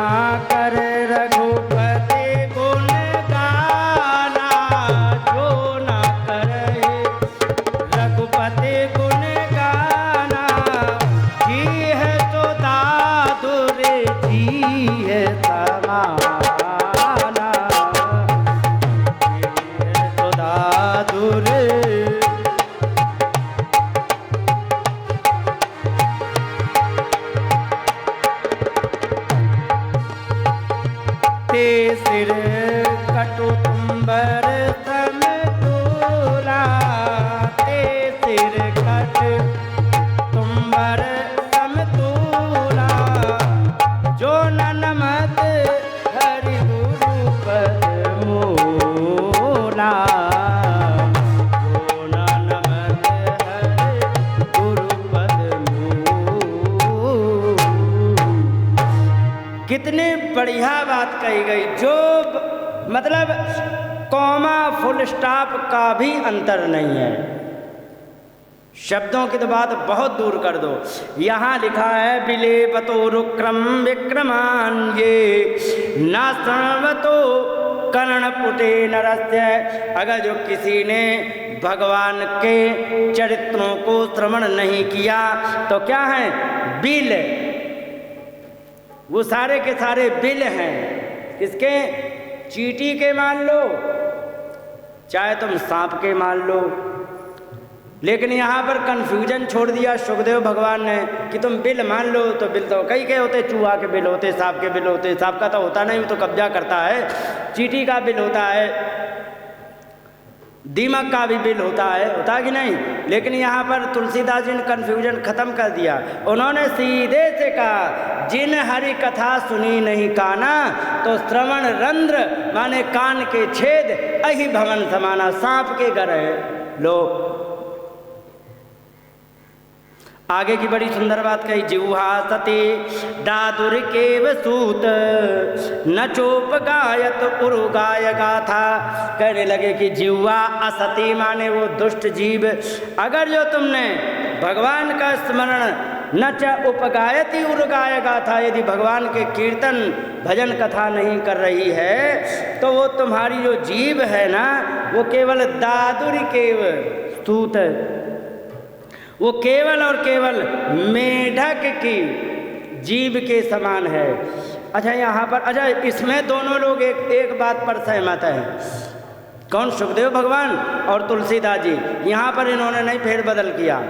कर रघुपति गुण गाना, जो ना करे रघुपति गुण गाना, जी है तो दादुर जी है समाना, जी है तो दादुर। ते सिर कटु तुम्बर समतोला, ते सिर कट तुम्बर समतोला, जो ननमत हरि गुरु पद मोला, जो ननमत हरि गुरु पद मोला। कितनी बढ़िया बात कही गई, जो मतलब कॉमा फुल स्टॉप का भी अंतर नहीं है। शब्दों की तो बात बहुत दूर कर दो। यहाँ लिखा है विलेपतो रुक्रम विक्रमान ये ना सर्वतो कर्णपुटे नरस्य। अगर जो किसी ने भगवान के चरित्रों को श्रवण नहीं किया तो क्या है, बिल, वो सारे के सारे बिल हैं। किसके? चींटी के मान लो, चाहे तुम सांप के मान लो। लेकिन यहाँ पर कन्फ्यूजन छोड़ दिया सुखदेव भगवान ने कि तुम बिल मान लो, तो बिल तो कई के होते, चूहा के बिल होते, सांप के बिल होते। सांप का तो होता नहीं, वो तो कब्जा करता है। चींटी का बिल होता है, दीमक का भी बिल होता कि नहीं। लेकिन यहाँ पर तुलसीदास जी ने कन्फ्यूजन खत्म कर दिया। उन्होंने सीधे से कहा जिन हरि कथा सुनी नहीं काना, तो श्रवण रंध्र माने कान के छेद, अहि भवन समाना, सांप के घर है। लो आगे की बड़ी सुंदर बात कही, जिह्वा सती दादुर केव सूत न चोप गायत उरु गाय गाथा। कहने लगे कि जिह्वा असती माने वो दुष्ट जीव, अगर जो तुमने भगवान का स्मरण न च उपगायती उर्गाय गाथा, यदि भगवान के कीर्तन भजन कथा नहीं कर रही है तो वो तुम्हारी जो जीव है ना, वो केवल दादुर केव स्तूत, वो केवल और केवल मेढक की जीव के समान है। अच्छा यहाँ पर, अच्छा इसमें दोनों लोग एक बात पर सहमत हैं। कौन? सुखदेव भगवान और तुलसीदास जी। यहाँ पर इन्होंने नहीं फेर बदल किया,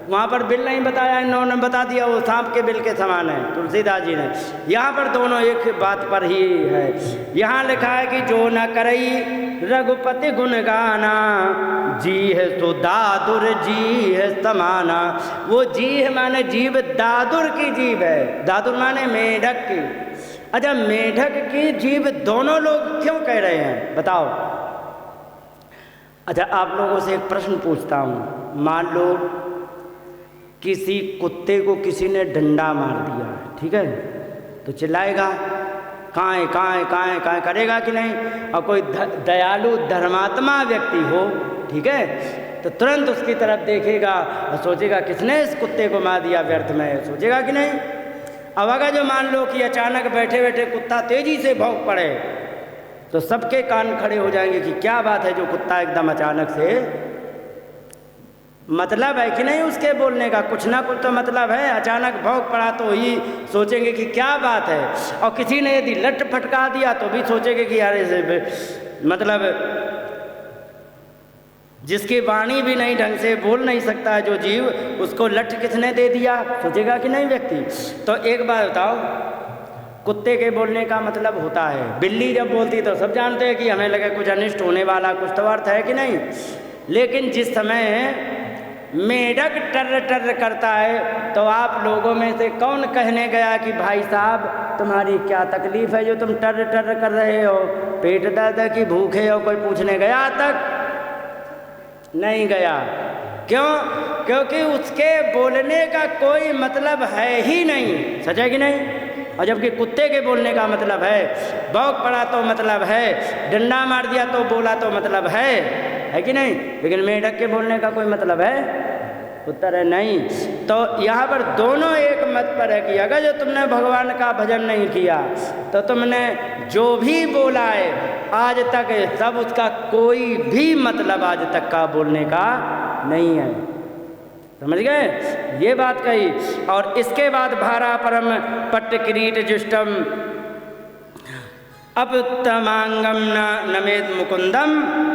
वहाँ पर बिल नहीं बताया, इन्होंने बता दिया वो सांप के बिल के समान है तुलसीदास जी ने। यहाँ पर दोनों एक बात पर ही है। यहाँ लिखा है कि जो न करई रघुपति गुण गाना, जी है तो दादुर जी है समाना। वो जी है माने जीव दादुर की जीव है, दादुर माने मेढक की। अच्छा मेढक की जीव दोनों लोग क्यों कह रहे हैं बताओ? अच्छा आप लोगों से एक प्रश्न पूछता हूँ, मान लो किसी कुत्ते को किसी ने डंडा मार दिया, ठीक है, तो चिल्लाएगा, काएं काएं काएं काएं करेगा कि नहीं? और कोई दयालु धर्मात्मा व्यक्ति हो, ठीक है, तो तुरंत उसकी तरफ देखेगा और सोचेगा किसने इस कुत्ते को मार दिया व्यर्थ में, सोचेगा कि नहीं? अब अगर जो मान लो कि अचानक बैठे बैठे कुत्ता तेजी से भौंक पड़े तो सबके कान खड़े हो जाएंगे कि क्या बात है, जो कुत्ता एकदम अचानक से, मतलब है कि नहीं उसके बोलने का, कुछ ना कुछ तो मतलब है। अचानक भौंक पड़ा तो ही सोचेंगे कि क्या बात है, और किसी ने यदि लट फटका दिया तो भी सोचेंगे कि यार मतलब जिसकी वाणी भी नहीं ढंग से बोल नहीं सकता है जो जीव, उसको लट किसने दे दिया, सोचेगा कि नहीं व्यक्ति। तो एक बात बताओ, कुत्ते के बोलने का मतलब होता है, बिल्ली जब बोलती तो सब जानते हैं कि हमें लगे कुछ अनिष्ट होने वाला, कुछ तो अर्थ है कि नहीं। लेकिन जिस समय मेढक टर्र टर्र करता है तो आप लोगों में से कौन कहने गया कि भाई साहब तुम्हारी क्या तकलीफ़ है जो तुम टर्र टर्र कर रहे हो, पेट दर्द है कि भूखे हो? कोई पूछने गया तक नहीं गया। क्यों? क्योंकि उसके बोलने का कोई मतलब है ही नहीं। सच है कि नहीं? और जबकि कुत्ते के बोलने का मतलब है, भौंक पड़ा तो मतलब है, डंडा मार दिया तो बोला तो मतलब है कि नहीं? लेकिन मेढक के बोलने का कोई मतलब है? उत्तर है नहीं। तो यहाँ पर दोनों एक मत पर है कि अगर जो तुमने भगवान का भजन नहीं किया तो तुमने जो भी बोला है आज तक सब उसका कोई भी मतलब आज तक का बोलने का नहीं है। समझ गए? ये बात कही। और इसके बाद भारा परम पट्ट किरीट जुष्टम अब तमांगम नमेद मुकुंदम।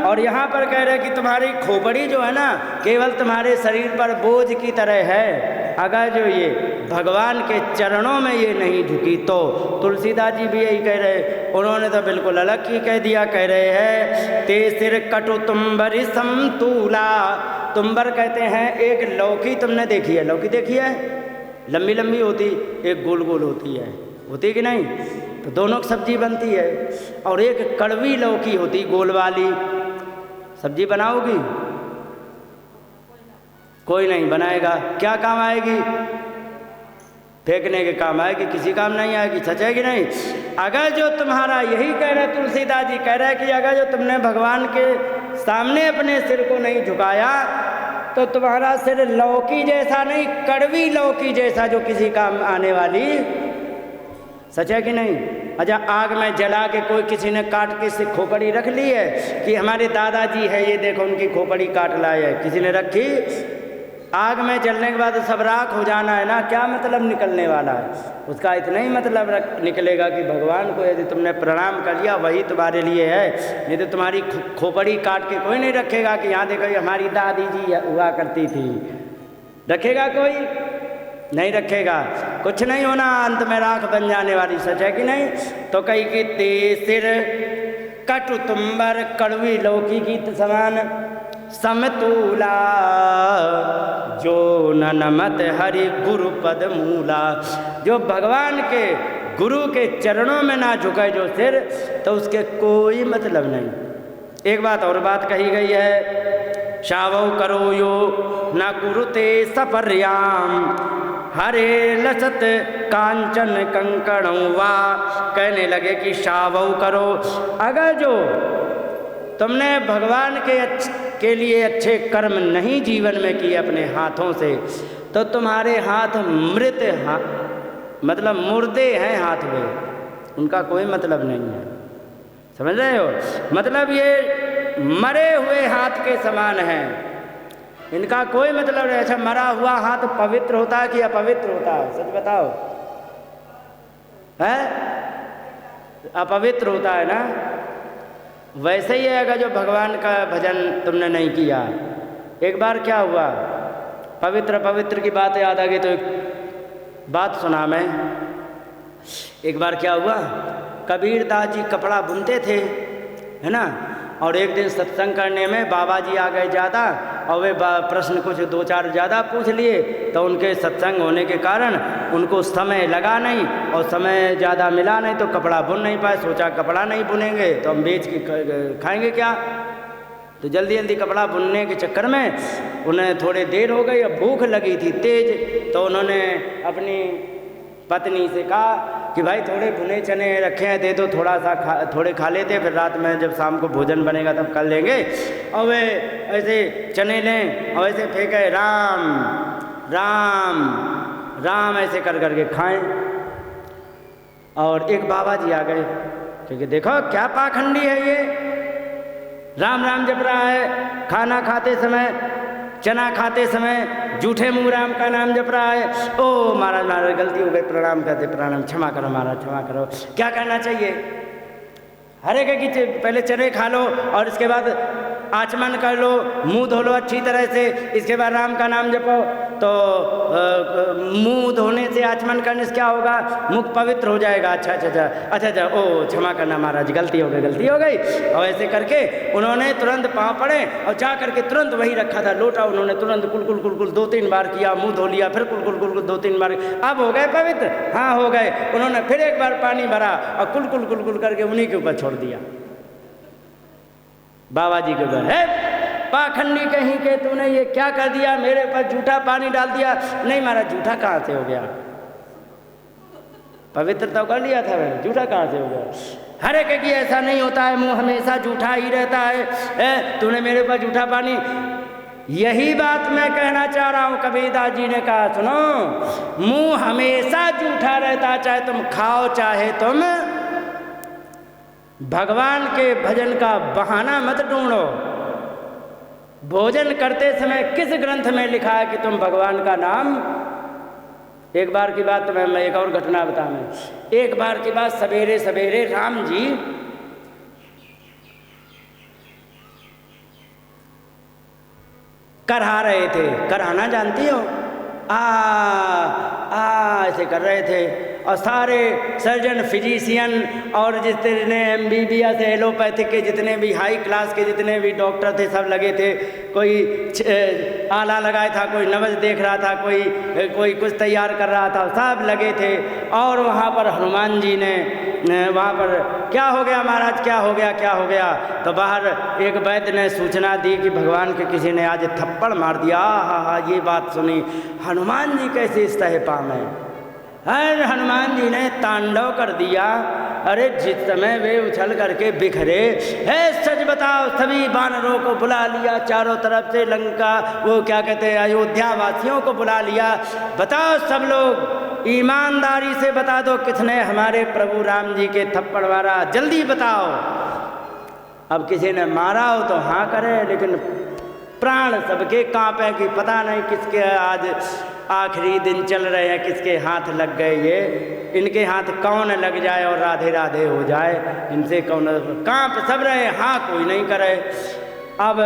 और यहाँ पर कह रहे कि तुम्हारी खोपड़ी जो है ना केवल तुम्हारे शरीर पर बोझ की तरह है, अगर जो ये भगवान के चरणों में ये नहीं झुकी तो। तुलसीदास जी भी यही कह रहे, उन्होंने तो बिल्कुल अलग ही कह दिया। कह रहे हैं ते सिर कटु तुम्बरी समतूला। तुम्बर कहते हैं एक लौकी, तुमने देखी है? लौकी देखी है? लंबी लंबी होती, एक गोल गोल होती है, होती कि नहीं? तो दोनों की सब्जी बनती है। और एक कड़वी लौकी होती गोल वाली, सब्जी बनाओगी? कोई नहीं बनाएगा। क्या काम आएगी? फेंकने के काम आएगी, किसी काम नहीं आएगी। सच है कि नहीं? अगर जो तुम्हारा यही कह रहे तुलसीदास जी कह रहे कि अगर जो तुमने भगवान के सामने अपने सिर को नहीं झुकाया तो तुम्हारा सिर लौकी जैसा नहीं, कड़वी लौकी जैसा जो किसी काम आने वाली। सच है कि नहीं? अच्छा, आग में जला के कोई किसी ने काट के से खोपड़ी रख ली है कि हमारे दादाजी है ये देखो उनकी खोपड़ी काट लाए है, किसी ने रखी? आग में जलने के बाद सब राख हो जाना है ना, क्या मतलब निकलने वाला है? उसका इतना ही मतलब निकलेगा कि भगवान को यदि तुमने प्रणाम कर लिया वही तुम्हारे लिए है। नहीं तो तुम्हारी खोपड़ी काट के कोई नहीं रखेगा कि यहाँ देखो हमारी दादी जी हुआ करती थी। रखेगा कोई? नहीं रखेगा। कुछ नहीं होना, अंत में राख बन जाने वाली। सच है कि नहीं? तो कही कि ते सिर कटु तुम्बर कड़वी लौकी की समान समतूला जो न नमत हरि गुरु पद मूला। जो भगवान के गुरु के चरणों में ना झुके जो सिर, तो उसके कोई मतलब नहीं। एक बात और बात कही गई है, शावौ करो यो न कुरुते सपर्याम हरे लसत कांचन कंकणों वा। कहने लगे कि शावौ करो, अगर जो तुमने भगवान के लिए अच्छे कर्म नहीं जीवन में किए अपने हाथों से, तो तुम्हारे हाथ मृत मतलब मुर्दे हैं हाथ में, उनका कोई मतलब नहीं है। समझ रहे हो? मतलब ये मरे हुए हाथ के समान हैं, इनका कोई मतलब नहीं। अच्छा, मरा हुआ हाथ पवित्र होता है कि अपवित्र होता है? सच बताओ। है? अपवित्र होता है ना? वैसे ही है अगर जो भगवान का भजन तुमने नहीं किया। एक बार क्या हुआ, पवित्र पवित्र की बात याद आ गई तो एक बात सुना मैं। एक बार क्या हुआ, कबीर दास जी कपड़ा बुनते थे, है ना? और एक दिन सत्संग करने में बाबा जी आ गए ज़्यादा, और वे प्रश्न कुछ दो चार ज़्यादा पूछ लिए, तो उनके सत्संग होने के कारण उनको समय लगा नहीं और समय ज़्यादा मिला नहीं, तो कपड़ा बुन नहीं पाए। सोचा कपड़ा नहीं बुनेंगे तो हम बेच के खाएंगे क्या? तो जल्दी जल्दी कपड़ा बुनने के चक्कर में उन्हें थोड़ी देर हो गई, अब भूख लगी थी तेज। तो उन्होंने अपनी पत्नी से कहा कि भाई थोड़े भुने चने रखे हैं, दे दो, थोड़ा सा थोड़े खा लेते, फिर रात में जब शाम को भोजन बनेगा तब कर लेंगे। और वे ऐसे चने लें और ऐसे फेंके, राम राम राम ऐसे कर करके खाएं। और एक बाबा जी आ गए, क्योंकि देखो क्या पाखंडी है ये, राम राम जप रहा है, खाना खाते समय, चना खाते समय झूठे मुँह राम का नाम जप रहा है। ओ महाराज महाराज गलती हो गई, प्रणाम करते, प्रणाम, क्षमा करो महाराज, क्षमा करो। क्या करना चाहिए? हर एक की पहले चने खा लो और इसके बाद आचमन कर लो, मुंह धो लो अच्छी तरह से, इसके बाद राम का नाम जपो। तो मुंह धोने से आचमन करने से क्या होगा, मुख पवित्र हो जाएगा। अच्छा, ओ क्षमा करना महाराज, गलती हो गई। और ऐसे करके उन्होंने तुरंत पाँव पड़े और जा करके तुरंत वही रखा था लोटा, उन्होंने तुरंत कुल 2-3 बार किया, मुंह धो लिया, फिर कुल 2-3 बार, अब हो गए पवित्र। हाँ हो गए। उन्होंने फिर एक बार पानी भरा और कुल करके उन्हीं के ऊपर छोड़ दिया, बाबा जी के ऊपर। है पाखंडी कहीं के, तूने ये क्या कर दिया, मेरे ऊपर झूठा पानी डाल दिया। नहीं महाराज, झूठा कहाँ से हो गया, पवित्र तो कर लिया था मैंने, झूठा कहाँ से हो गया। हरे कि ऐसा नहीं होता है, मुंह हमेशा झूठा ही रहता है, तूने मेरे ऊपर झूठा पानी। यही बात मैं कहना चाह रहा हूँ, कबीरदास जी ने कहा सुनो, मुंह हमेशा झूठा रहता, चाहे तुम खाओ चाहे तुम भगवान के भजन का बहाना मत ढूंढो। भोजन करते समय किस ग्रंथ में लिखा है कि तुम भगवान का नाम। एक बार की बात, तो मैं एक और घटना बताऊं। एक बार की बात, सवेरे सवेरे राम जी करहा रहे थे। करहाना जानती हो, ऐसे कर रहे थे, और सारे सर्जन, फिजिशियन और जितने MBBS एलोपैथिक के जितने भी हाई क्लास के जितने भी डॉक्टर थे सब लगे थे। कोई आला लगाया था, कोई नब्ज देख रहा था, कोई कुछ तैयार कर रहा था, सब लगे थे। और वहाँ पर हनुमान जी ने वहाँ पर क्या हो गया महाराज, क्या हो गया। तो बाहर एक वैद्य ने सूचना दी कि भगवान के किसी ने आज थप्पड़ मार दिया। हाँ, ये बात सुनी, हनुमान जी कैसे इस तरह पामे। अरे हनुमान जी ने तांडव कर दिया। अरे जिस समय वे उछल करके बिखरे, है सच बताओ, सभी वानरों को बुला लिया, चारों तरफ से लंका, वो क्या कहते हैं, अयोध्या वासियों को बुला लिया। बताओ सब लोग, ईमानदारी से बता दो, किसने हमारे प्रभु राम जी के थप्पड़ मारा, जल्दी बताओ। अब किसी ने मारा हो तो हाँ करे, लेकिन प्राण सबके कांपे कि पता नहीं किसके आज आखिरी दिन चल रहे हैं, किसके हाथ लग गए, ये इनके हाथ कौन लग जाए और राधे राधे हो जाए, इनसे कौन कांप सब रहे, हाँ कोई नहीं करे। अब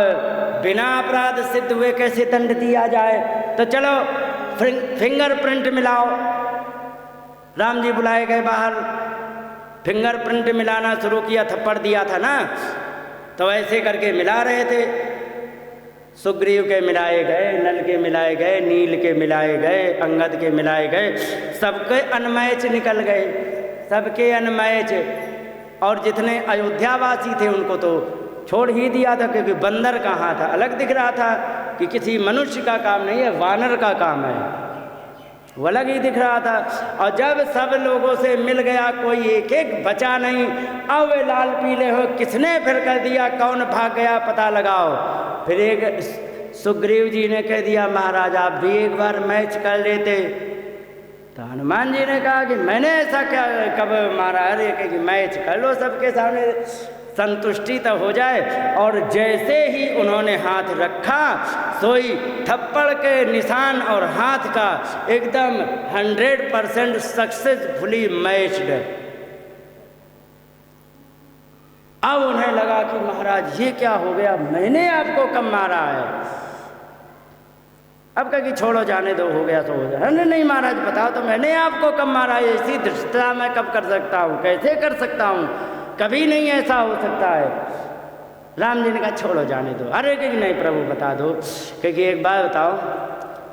बिना अपराध सिद्ध हुए कैसे दंड दिया जाए। तो चलो फिंगरप्रिंट मिलाओ। राम जी बुलाए गए बाहर, फिंगरप्रिंट मिलाना शुरू किया, थप्पड़ दिया था ना, तो ऐसे करके मिला रहे थे। सुग्रीव के मिलाए गए, नल के मिलाए गए, नील के मिलाए गए, अंगद के मिलाए गए, सबके अनमैच निकल गए, सबके अनमैच। और जितने अयोध्यावासी थे उनको तो छोड़ ही दिया था, क्योंकि बंदर का हाथ अलग दिख रहा था कि किसी मनुष्य का काम नहीं है, वानर का काम है, वो अलग ही दिख रहा था। और जब सब लोगों से मिल गया, कोई एक एक बचा नहीं, अब वे लाल पीले हो, किसने फिर कर दिया, कौन भाग गया पता लगाओ। फिर एक सुग्रीव जी ने कह दिया, महाराज आप भी एक बार मैच कर लेते। तो हनुमान जी ने कहा कि मैंने ऐसा क्या कब मारा, अरे कि मैच कर लो सबके सामने, संतुष्टि तो हो जाए। और जैसे ही उन्होंने हाथ रखा, सोई थप्पड़ के निशान और हाथ का एकदम 100% सक्सेसफुली मैच्ड। अब उन्हें लगा कि महाराज ये क्या हो गया, मैंने आपको कब मारा है। अब कहा कि छोड़ो जाने दो, हो गया तो हो गया। नहीं महाराज बताओ तो मैंने आपको कब मारा है, ऐसी धृष्टता मैं कब कर सकता हूँ, कैसे कर सकता हूँ, कभी नहीं ऐसा हो सकता है। राम जी ने कहा छोड़ो जाने दो। अरे कि नहीं प्रभु बता दो, क्योंकि एक बात बताओ,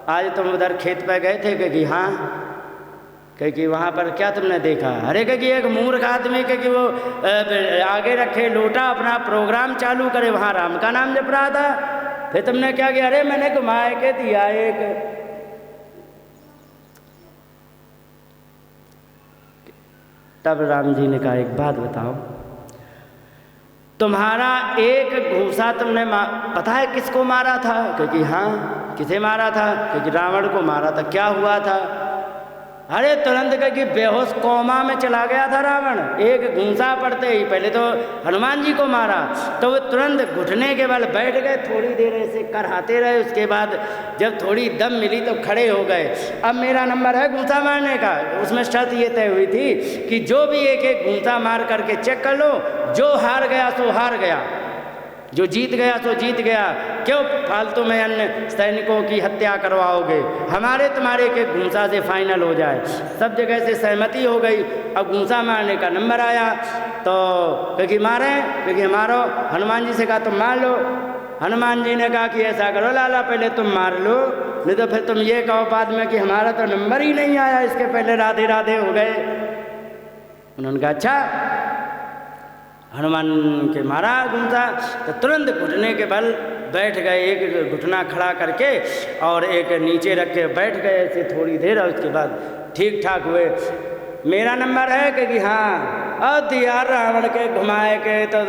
आज तुम उधर खेत पे गए थे, क्योंकि हाँ, क्योंकि वहाँ पर क्या तुमने देखा। अरे क्योंकि एक मूर्ख आदमी क्योंकि वो आगे रखे लोटा, अपना प्रोग्राम चालू करे, वहाँ राम का नाम जप रहा था। फिर तुमने क्या किया, अरे मैंने घुमा के दिया एक। तब राम जी ने कहा एक बात बताओ, तुम्हारा एक घूसा तुमने पता है किसको मारा था। क्योंकि हाँ किसे मारा था, क्योंकि रावण को मारा था। क्या हुआ था, अरे तुरंत क्योंकि बेहोश कोमा में चला गया था रावण। एक घूंसा पड़ते ही पहले तो हनुमान जी को मारा, तो वो तुरंत घुटने के बल बैठ गए, थोड़ी देर ऐसे करहाते रहे। उसके बाद जब थोड़ी दम मिली तो खड़े हो गए। अब मेरा नंबर है घूंसा मारने का। उसमें शर्त ये तय हुई थी कि जो भी एक एक घूंसा मार करके चेक कर लो, जो हार गया सो हार गया। जो जीत गया सो जीत गया, क्यों फालतू में अन्य सैनिकों की हत्या करवाओगे? हमारे तुम्हारे के घूंसा से फाइनल हो जाए। सब जगह से सहमति हो गई। अब घूंसा मारने का नंबर आया तो क्योंकि मारे, क्योंकि मारो। हनुमान जी से कहा तुम मार लो। हनुमान जी ने कहा कि ऐसा करो लाला, पहले तुम मार लो, नहीं तो फिर तुम ये कहो बाद में कि हमारा तो नंबर ही नहीं आया, इसके पहले राधे राधे हो गए। उन्होंने कहा अच्छा। हनुमान के मारा घूंसा तो तुरंत घुटने के बल बैठ गए, एक घुटना खड़ा करके और एक नीचे रख के बैठ गए ऐसे थोड़ी देर, और उसके बाद ठीक ठाक हुए। मेरा नंबर है कि हाँ। अब दिया रावण के घुमाए के तो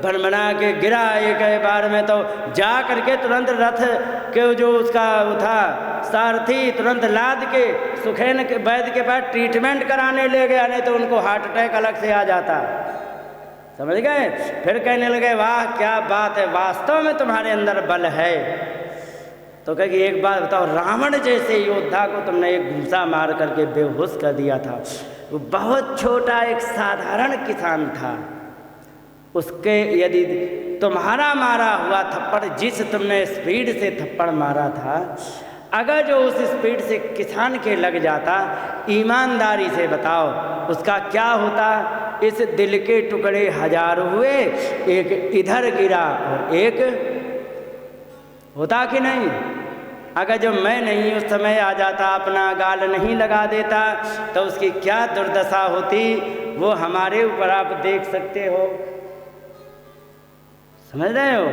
भनभना के गिरा एक बार में, तो जा करके तुरंत रथ के जो उसका वो था सारथी तुरंत लाद के सुखेन के वैद्य के पास ट्रीटमेंट कराने ले गया, नहीं तो उनको हार्ट अटैक अलग से आ जाता। समझ गए? फिर कहने लगे वाह क्या बात है, वास्तव में तुम्हारे अंदर बल है। तो कहे एक बात बताओ, रावण जैसे योद्धा को तुमने एक घूंसा मार करके बेहोश कर दिया था। वो बहुत छोटा एक साधारण किसान था, उसके यदि तुम्हारा मारा हुआ थप्पड़, जिस तुमने स्पीड से थप्पड़ मारा था, अगर जो उस स्पीड से किसान के लग जाता, ईमानदारी से बताओ उसका क्या होता? इस दिल के टुकड़े हजार हुए, एक इधर गिरा और एक होता कि नहीं? अगर जो मैं नहीं उस समय आ जाता, अपना गाल नहीं लगा देता, तो उसकी क्या दुर्दशा होती, वो हमारे ऊपर आप देख सकते हो। समझ रहे हो?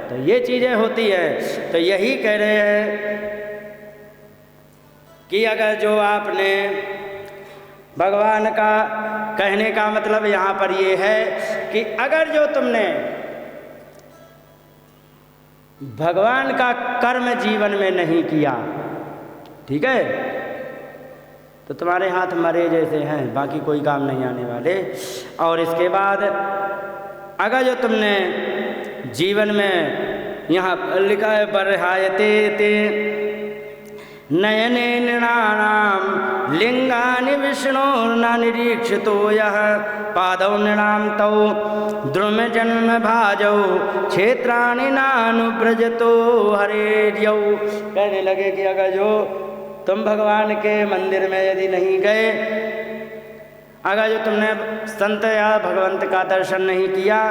तो ये चीज़ें होती है। तो यही कह रहे हैं कि अगर जो आपने भगवान का कहने का मतलब यहाँ पर ये है कि अगर जो तुमने भगवान का कर्म जीवन में नहीं किया, ठीक है, तो तुम्हारे हाथ मरे जैसे हैं, बाकी कोई काम नहीं आने वाले। और इसके बाद अगर जो तुमने जीवन में यहाँ लिखा है बरहायते ते नयने नृणानाम लिंगानि विष्णुर्न निरीक्षितो यः पादौ नृणाम तौ द्रुम जन्म भाजौ क्षेत्राणि नानुव्रजतो हरेर्यौ। कहने लगे कि अगर जो तुम भगवान के मंदिर में यदि नहीं गए, अगर जो तुमने संत या भगवंत का दर्शन नहीं किया,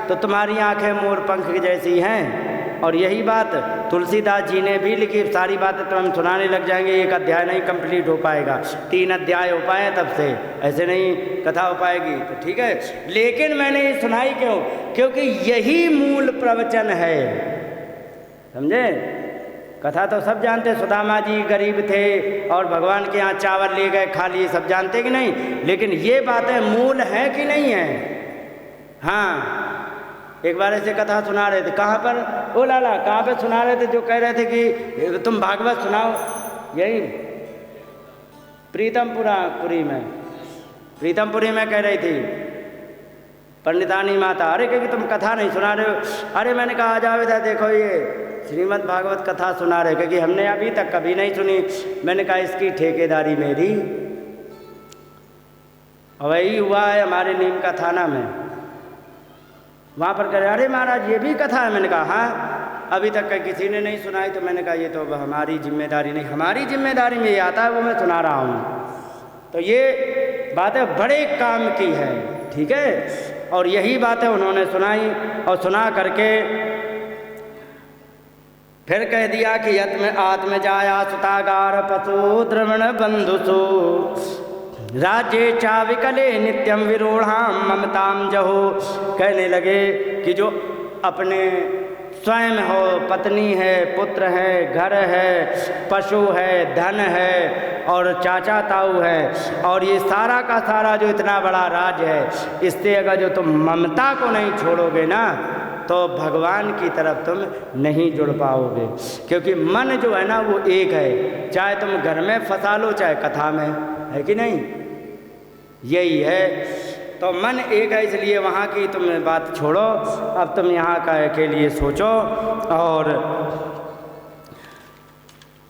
तो तुम्हारी आंखें मोर पंख जैसी हैं। और यही बात तुलसीदास जी ने भी लिखी। सारी बातें तो हम सुनाने लग जाएंगे, एक अध्याय नहीं कंप्लीट हो पाएगा, 3 अध्याय हो पाए तब से, ऐसे नहीं कथा हो पाएगी। तो ठीक है, लेकिन मैंने ये सुनाई क्यों? क्योंकि यही मूल प्रवचन है। समझे? कथा तो सब जानते, सुदामा जी गरीब थे और भगवान के यहाँ चावल ले गए, खा लिए, सब जानते कि नहीं? लेकिन ये बातें मूल हैं कि नहीं है? हाँ, एक बार ऐसे कथा सुना रहे थे। कहाँ पर? ओ लाला, कहाँ पे सुना रहे थे? जो कह रहे थे कि तुम भागवत सुनाओ, यही प्रीतमपुरी में, प्रीतमपुरी में कह रही थी पंडितानी माता। अरे क्योंकि तुम कथा नहीं सुना रहे हो। अरे मैंने कहा आ जाओ इधर, देखो ये श्रीमद् भागवत कथा सुना रहे, क्योंकि हमने अभी तक कभी नहीं सुनी। मैंने कहा इसकी ठेकेदारी मेरी। और वही हुआ है हमारे नीम का थाना में। वहाँ पर कह रहे अरे महाराज ये भी कथा है। मैंने कहा हाँ, अभी तक किसी ने नहीं सुनाई। तो मैंने कहा ये तो अब हमारी जिम्मेदारी नहीं, हमारी जिम्मेदारी में ये आता है वो मैं सुना रहा हूँ। तो ये बातें बड़े काम की है, ठीक है। और यही बातें उन्होंने सुनाई, और सुना करके फिर कह दिया कि आत्म जाया सुतागार पशु द्रवण बंधुसु राज्य चाविकले नित्यम विरोढ़ाम ममताम जहो। कहने लगे कि जो अपने स्वयं हो, पत्नी है, पुत्र है, घर है, पशु है, धन है और चाचा ताऊ है, और ये सारा का सारा जो इतना बड़ा राज है, इससे अगर जो तुम ममता को नहीं छोड़ोगे ना, तो भगवान की तरफ तुम नहीं जुड़ पाओगे। क्योंकि मन जो है ना वो एक है, चाहे तुम घर में फंसा लो चाहे कथा में, है कि नहीं? यही है। तो मन एक है, इसलिए वहाँ की तुम बात छोड़ो, अब तुम यहाँ का के लिए सोचो और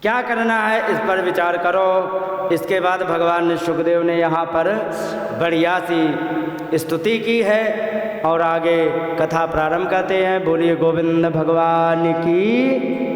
क्या करना है इस पर विचार करो। इसके बाद भगवान सुखदेव ने यहाँ पर बढ़िया सी स्तुति की है और आगे कथा प्रारंभ करते हैं। बोलिए गोविंद भगवान की।